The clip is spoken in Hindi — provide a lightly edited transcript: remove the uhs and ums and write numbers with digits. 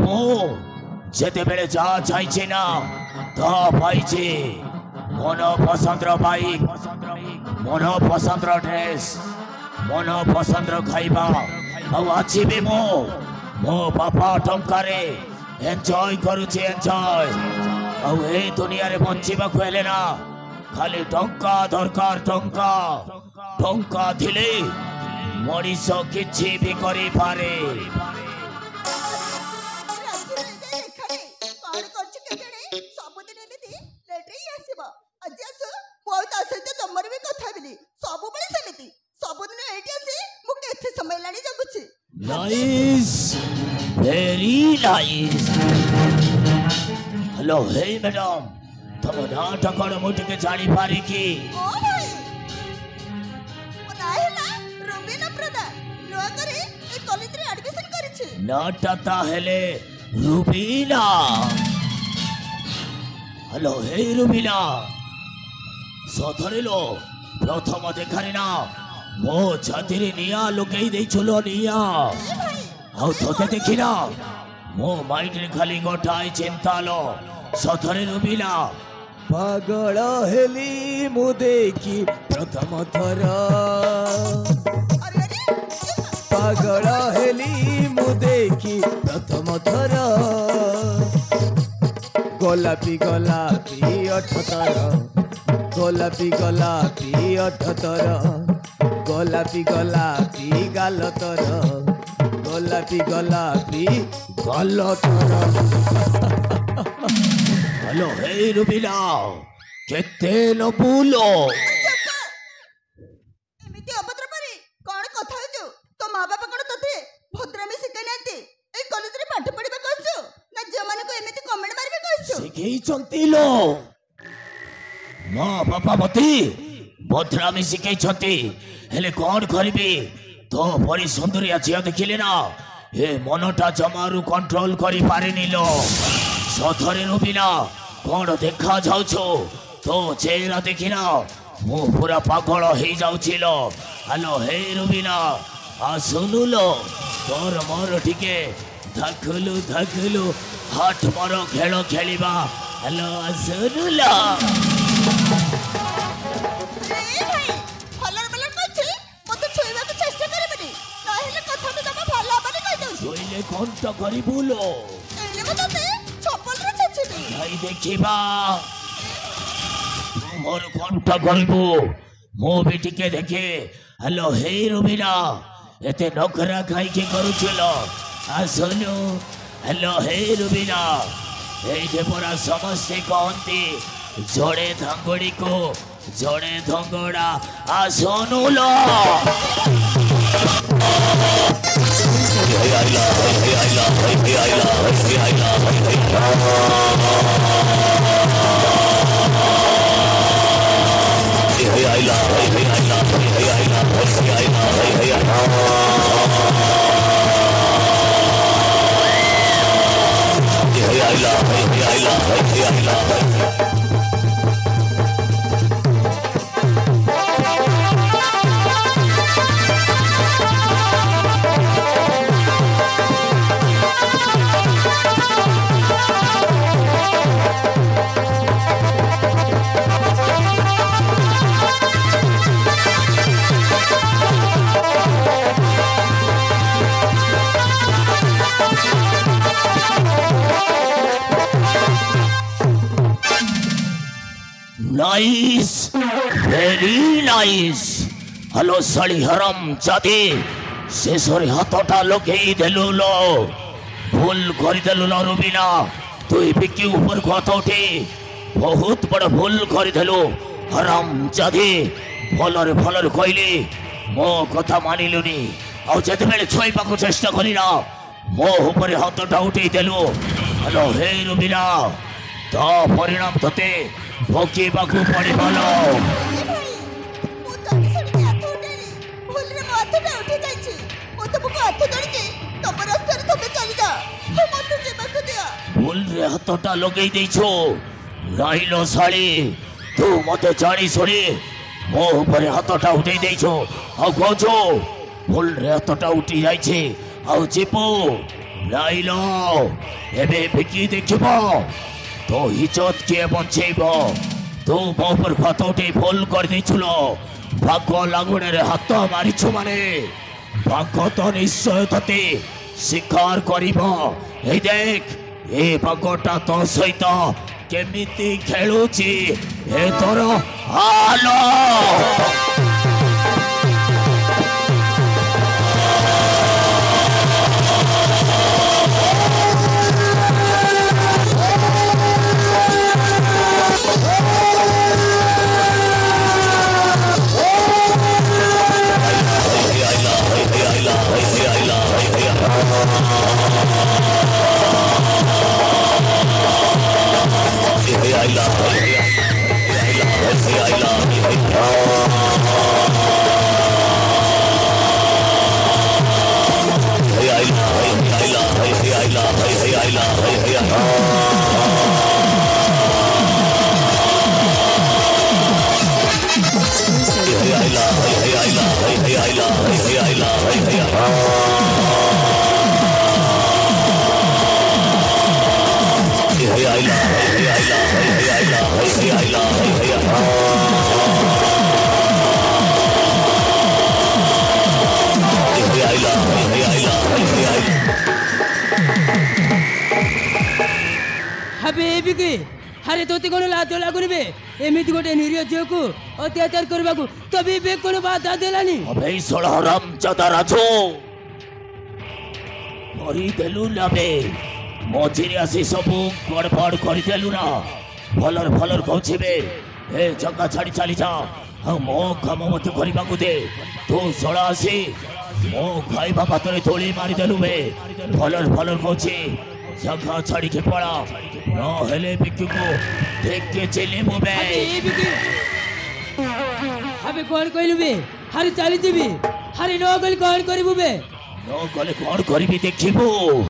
मो जेते बेले जा चाहिए ना ता पाइछे मन पसंद बाइक मन पसंद ड्रेस मन पसंद खाइबा आज भी मो बापा टंकारे एंजॉय करुचे एंजॉय ए दुनिया रे बंचिबा हेले ना खाली टंका दरकार टंका टंका थिले मनीष किछि भी करि पारे नाइस वेरी नाइस हेलो हे मैडम तुम नाटक कौन मुझे के जानी पारी की ओ भाई नाहेला रुबीना प्रदा नुआ करे ए कॉलेज रे एडमिशन करिछि नाटकता हेले रुबीना हेलो हे रुबीना सथरे लो प्रथम देखारी ना मो छातीरे निया लुकेई दे छलो निया आउ तोते देखिना मो माइंड रे खाली गोटाई चिंता लो सथरे रुबीना पागल हेली मु देखी प्रथम थर पागल हेली मु देखी प्रथम थर गोलापी गोलापी अठतर गोलापी गोलापी अठतर गोलापी गोलापी गालतर गोलापी गोलापी गालतर हेलो हे रुबीना केते न बुलो एमिति अभद्र परी कोन कथा होजो तो मां बाबा कोन तते भद्रामी सिखाई नाते ए कॉलेज रे पाठ पढिबा कहछो ना जे माने को एमिति कमेंट मारबे कहछो सिखई चंती लो मां बाबा मती भद्रामी सिखई छती हेले कोन करबी तो बड़ी सुंदरिया झिया देखिले ना ए मनटा जमारू कंट्रोल करि पारेनी लो सथरे रुबीना कौन देखा जाउछो तो चेहरा देखिना मु पूरा पागल हो जाउछिलो हेलो हे रुबीना आ सुनु लो तोर मोर टिके धखलु हाथ मोर खेल खेलिबा हेलो सुनु लो ए भाई हलर बलर कछि मते छुइबा के चेष्टा करबेनी नाहेले कथा तो जमा भला बने कहि दउ सोइले कोन तो करी बोलो एले मते छपल रे छछिबी भाई देखिबा मोर कोन तो करबो मो भी टिके देखे हेलो हे रुबीना एते नखरा खाई के करूछलो आ सुनु हेलो हे रुबीना एठे परा समस्ते कहंती जोड़े धंगड़ी को जोड़े धंगड़ा आ सुनु लो नाइस वेरी नाइस हेलो सड़ी हरम जाती शेषरे हाथटा लगे देलु लो भूल कर देलु लो रुबीना तुई बिकी ऊपर को हाथ उठे बहुत बड़ भूल कर देलु हरम जाती भलरे भलरे कहली मो कथा मानिलुनी आ जते बेले छोइबा को चेष्टा करिना मो ऊपर हाथटा उठे देलु हेलो हे रुबीना तो परिणाम तते भोकी बाकू पड़ी बोलो भूल रे हाथटा लगे देछो नाइलो साली तू मते जानी सुनी मो ऊपर हाथटा उठे देछो आ कहछो भूल रे हाथटा उठी जाइछे आ जीपो नाइलो एबे बिकी देखिबो तो इज्जत के बचेइबो तू मो पर खतोटी भूल कर देछुलो भाग लागुणे रे हाथ मारिछु माने भाग तो निश्चय तते शिकार करिबो ए देख ए भागटा तो सहित केमिति खेलुची ए तोर हालो हरे तोते कोन लातो लागुनिबे एमिति गोटे निरीह झियो को अत्याचार करबा को तबे बे कोन बाधा देलानी अबे सोलहराम चदाराजो करी देलु लाबे मझिरे आसी सब गड़बड़ करी देलु ना भलर कहछिबे ए जगह छाड़ी चली जा आ मो काम मत करबा को दे तू सोला आसी मो खाइबा पातरे थोड़ी मारी देलु बे भलर कहछि जगह छाड़ी के पड़ा न हेले बिक्कू को देख के चले मोबे अबे कोन कइलु बे हरि चली जीबी हरि न गल कोन करबु बे न गले कोन करबी देखिबो।